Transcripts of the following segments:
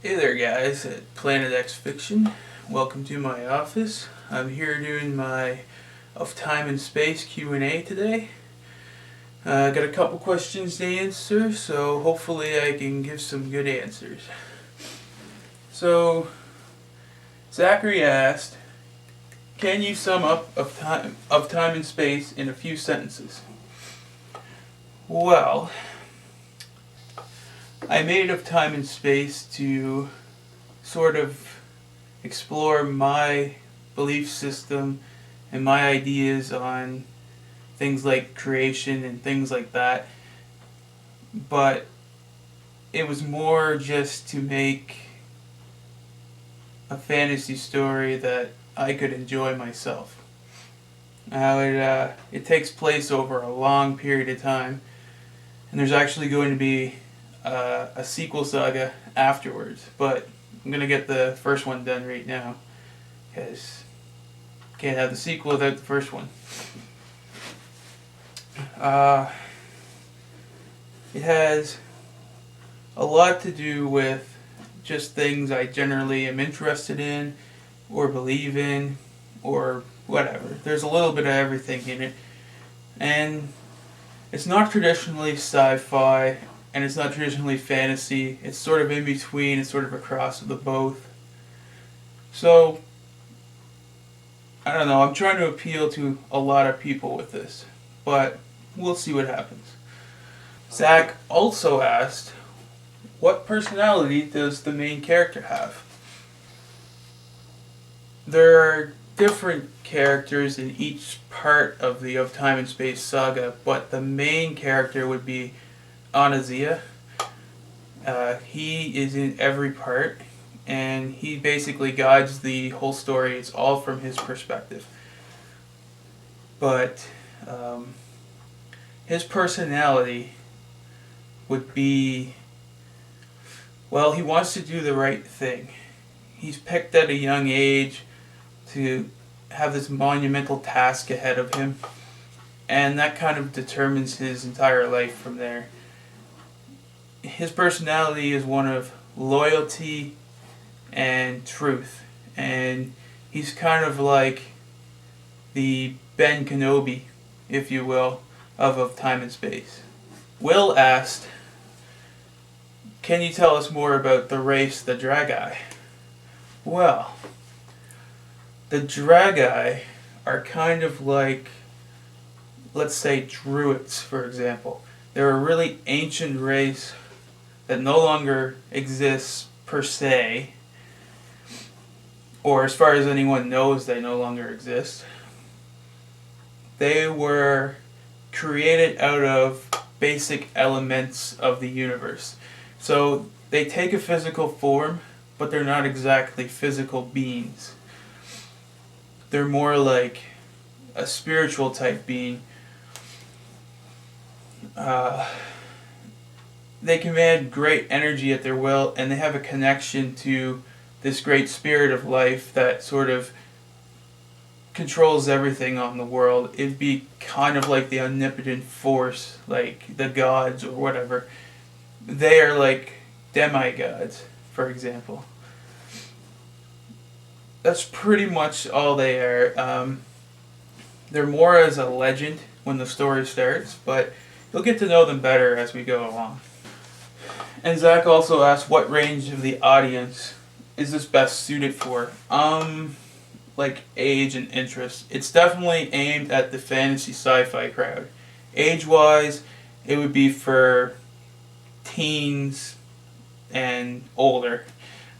Hey there guys at Planet X Fiction. Welcome to my office. I'm here doing my Of Time and Space Q&A today. I got a couple questions to answer, so hopefully I can give some good answers. So, Zachary asked, can you sum up Of Time and Space in a few sentences? Well, I made Of Time and Space to sort of explore my belief system and my ideas on things like creation and things like that. But it was more just to make a fantasy story that I could enjoy myself. Now it takes place over a long period of time, and there's actually going to be a sequel saga afterwards. But I'm gonna get the first one done right now, because can't have the sequel without the first one. It has a lot to do with just things I generally am interested in, or believe in, or whatever. There's a little bit of everything in it, and it's not traditionally sci-fi, and it's not traditionally fantasy. It's sort of in between. It's sort of a cross of the both. So I don't know. I'm trying to appeal to a lot of people with this, but we'll see what happens. Zach also asked, what personality does the main character have? There are different characters in each part of the Of Time and Space saga, but the main character would be Anazia. He is in every part, and he basically guides the whole story. It's all from his perspective. But his personality would be, well, he wants to do the right thing. He's picked at a young age to have this monumental task ahead of him, and that kind of determines his entire life from there. His personality is one of loyalty and truth, and he's kind of like the Ben Kenobi, if you will, of Time and Space. Will asked, can you tell us more about the race, the Dragi? Well, the Dragi are kind of like, let's say, Druids, for example. They're a really ancient race that no longer exists per se, or as far as anyone knows, they no longer exist. They were created out of basic elements of the universe. So they take a physical form, but they're not exactly physical beings. They're more like a spiritual type being. They command great energy at their will, and they have a connection to this great spirit of life that sort of controls everything on the world. It'd be kind of like the omnipotent force, like the gods or whatever. They are like demigods, for example. That's pretty much all they are. They're more as a legend when the story starts, but you'll get to know them better as we go along. And Zach also asked, what range of the audience is this best suited for? Like age and interest. It's definitely aimed at the fantasy sci-fi crowd. Age-wise, it would be for teens and older.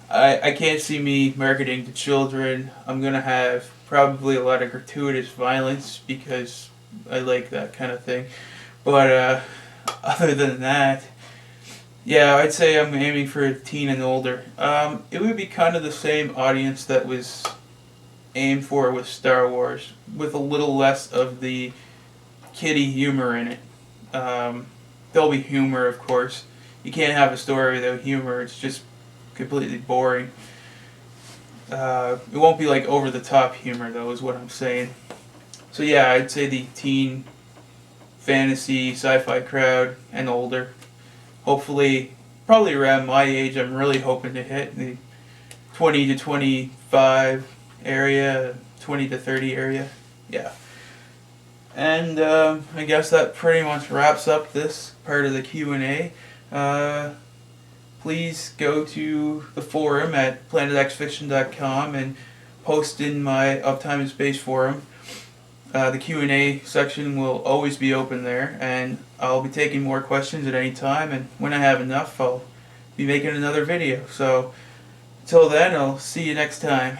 I can't see me marketing to children. I'm going to have probably a lot of gratuitous violence because I like that kind of thing. But other than that, yeah, I'd say I'm aiming for a teen and older. It would be kind of the same audience that was aimed for with Star Wars, with a little less of the kiddie humor in it. There'll be humor, of course. You can't have a story without humor. It's just completely boring. It won't be like over-the-top humor, though, is what I'm saying. So yeah, I'd say the teen, fantasy, sci-fi crowd, and older. Hopefully, probably around my age, I'm really hoping to hit the 20 to 25 area, 20 to 30 area. Yeah. And I guess that pretty much wraps up this part of the Q&A. Please go to the forum at planetxfiction.com and post in my Uptime in Space forum. The Q&A section will always be open there, and I'll be taking more questions at any time, and when I have enough, I'll be making another video. So, until then, I'll see you next time.